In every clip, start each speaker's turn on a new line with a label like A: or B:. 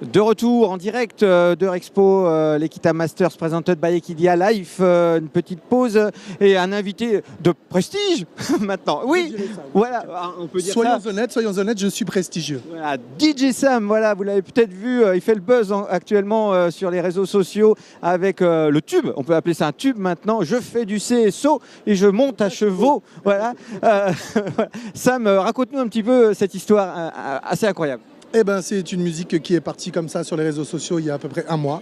A: De retour en direct d'Eurexpo, l'Equita Masters presented by Equidia Life. Une petite pause et un invité de prestige maintenant. Oui, voilà, on peut dire
B: soyons
A: ça.
B: honnêtes, je suis prestigieux.
A: Voilà, DJ Sam, voilà, vous l'avez peut-être vu, il fait le buzz actuellement sur les réseaux sociaux avec le tube. On peut appeler ça un tube maintenant. Je fais du CSO et je monte à chevaux. Voilà. Sam, raconte-nous un petit peu cette histoire assez incroyable.
B: Eh ben, c'est une musique qui est partie comme ça sur les réseaux sociaux il y a à peu près un mois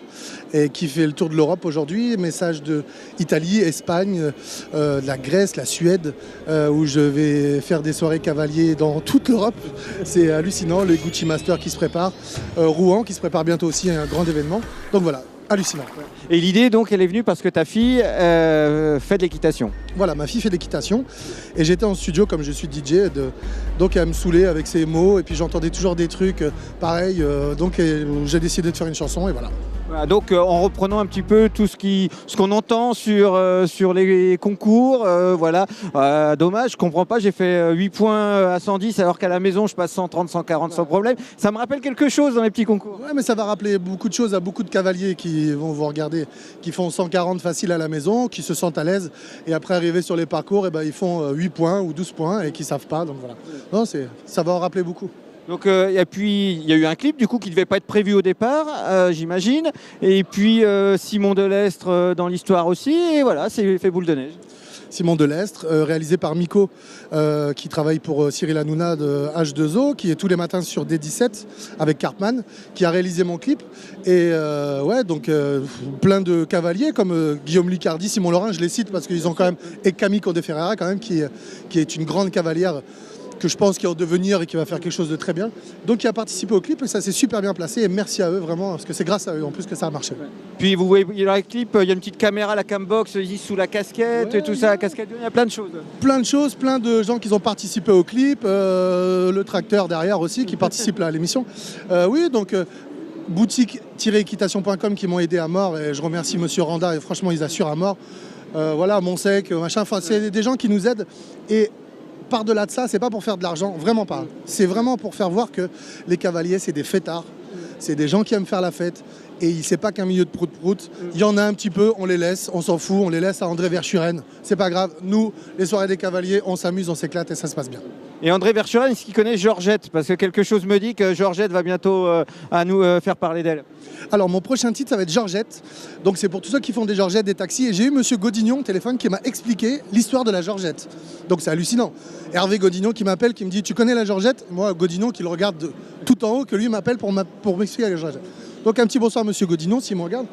B: et qui fait le tour de l'Europe aujourd'hui. Message de Italie, Espagne, la Grèce, la Suède, où je vais faire des soirées cavaliers dans toute l'Europe. C'est hallucinant, les Gucci Masters qui se préparent, Rouen qui se prépare bientôt aussi à un grand événement. Donc voilà, hallucinant.
A: Et l'idée, donc, elle est venue parce que ta fille fait de l'équitation.
B: Voilà, ma fille fait de l'équitation et j'étais en studio comme je suis DJ, donc elle me saoulait avec ses mots et puis j'entendais toujours des trucs pareils, donc j'ai décidé de faire une chanson et voilà.
A: Voilà, donc en reprenant un petit peu tout ce qu'on entend sur les concours, voilà. Dommage, je comprends pas, j'ai fait 8 points à 110 alors qu'à la maison je passe 130, 140 sans problème. Ça me rappelle quelque chose dans les petits concours.
B: Ouais, mais ça va rappeler beaucoup de choses à beaucoup de cavaliers qui vont vous regarder, qui font 140 facile à la maison, qui se sentent à l'aise et après arriver sur les parcours, et ben, ils font 8 points ou 12 points et qui savent pas. Donc voilà. Non, ça va en rappeler beaucoup.
A: Donc, et puis il y a eu un clip du coup qui ne devait pas être prévu au départ, j'imagine. Et puis Simon Delestre dans l'histoire aussi. Et voilà, c'est fait boule de neige.
B: Simon Delestre, réalisé par Miko, qui travaille pour Cyril Hanouna de H2O, qui est tous les matins sur D17 avec Cartman, qui a réalisé mon clip. Et ouais, donc plein de cavaliers comme Guillaume Licardi, Simon Laurin, je les cite parce qu'ils ont quand même, et Camille Conde-Ferreira quand même, qui est une grande cavalière que je pense qu'il est en devenir et qui va faire quelque chose de très bien. Donc qui a participé au clip et ça s'est super bien placé et merci à eux vraiment parce que c'est grâce à eux en plus que ça a marché.
A: Puis vous voyez dans le clip, il y a une petite caméra, la cambox ici sous la casquette, tout ça, la casquette, il y a plein de choses.
B: Plein de choses, plein de gens qui ont participé au clip, le tracteur derrière aussi qui participe à l'émission. Oui, donc boutique-équitation.com qui m'ont aidé à mort et je remercie Monsieur Randa et franchement ils assurent à mort. Voilà, Monsec, machin, enfin c'est des gens qui nous aident et par-delà de ça, c'est pas pour faire de l'argent, vraiment pas. C'est vraiment pour faire voir que les cavaliers, c'est des fêtards, c'est des gens qui aiment faire la fête. Et c'est pas qu'un milieu de prout-prout. Il y en a un petit peu, on les laisse, on s'en fout, on les laisse à André Verschuren. C'est pas grave. Nous, les soirées des cavaliers, on s'amuse, on s'éclate et ça se passe bien.
A: Et André Verschuren, est-ce qu'il connaît Georgette? Parce que quelque chose me dit que Georgette va bientôt à nous faire parler d'elle.
B: Alors mon prochain titre, ça va être Georgette. Donc c'est pour tous ceux qui font des Georgettes, des taxis. Et j'ai eu Monsieur Godignon au téléphone qui m'a expliqué l'histoire de la Georgette. Donc c'est hallucinant. Hervé Godignon qui m'appelle, qui me dit « Tu connais la Georgette ?» Moi, Godignon qui le regarde de tout en haut, que lui m'appelle pour m'expliquer la Georgette. Donc un petit bonsoir Monsieur Godignon, s'il me regarde.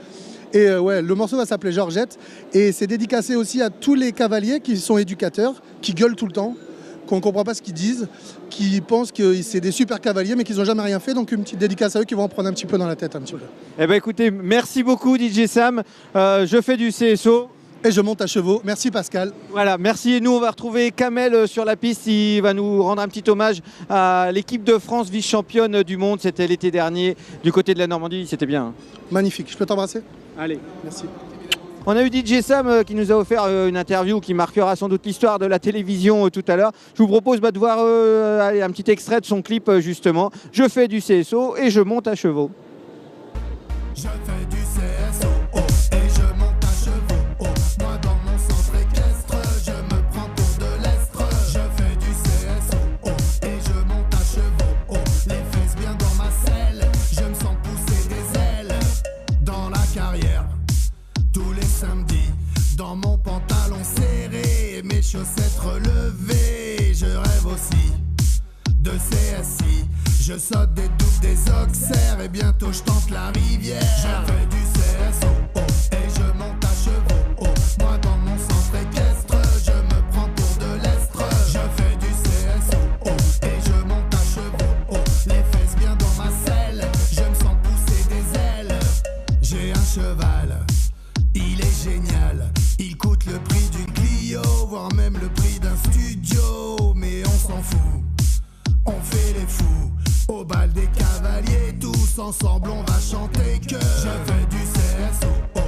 B: Et ouais, le morceau va s'appeler Georgette. Et c'est dédicacé aussi à tous les cavaliers qui sont éducateurs, qui gueulent tout le temps, qu'on ne comprend pas ce qu'ils disent, qui pensent que c'est des super cavaliers mais qu'ils n'ont jamais rien fait. Donc une petite dédicace à eux qui vont en prendre un petit peu dans la tête. Un petit peu.
A: Eh ben écoutez, merci beaucoup DJ Sam. Je fais du CSO.
B: Et je monte à chevaux. Merci Pascal.
A: Voilà, merci. Et nous, on va retrouver Kamel sur la piste. Il va nous rendre un petit hommage à l'équipe de France, vice-championne du monde. C'était l'été dernier du côté de la Normandie. C'était bien.
B: Magnifique. Je peux t'embrasser?
A: Allez.
B: Merci.
A: On a eu DJ Sam qui nous a offert une interview qui marquera sans doute l'histoire de la télévision tout à l'heure. Je vous propose de voir allez, un petit extrait de son clip justement. Je fais du CSO et je monte à chevaux.
C: Je fais du CSO et je monte à chevaux. Moi dans mon centre équestre, je me prends pour de l'estre. Je fais du CSO et je monte à chevaux. Les fesses bien dans ma selle, je me sens pousser des ailes. Dans la carrière, tous les samedis, dans mon pantalon serré et mes chaussettes relevées. Je rêve aussi de CSI. Je saute des doubles, des auxerres et bientôt je tente la rivière. Je fais du CSO et je monte à chevaux. Moi dans mon centre équestre, je me prends pour de l'estre. Je fais du CSO et je monte à chevaux. Les fesses bien dans ma selle, je me sens pousser des ailes. J'ai un cheval, il est génial. Il coûte le prix d'une Clio, voire même le prix d'un studio. Mais on s'en fout, on fait les fous. Au bal des cavaliers, tous ensemble on va chanter que je fais du CSO.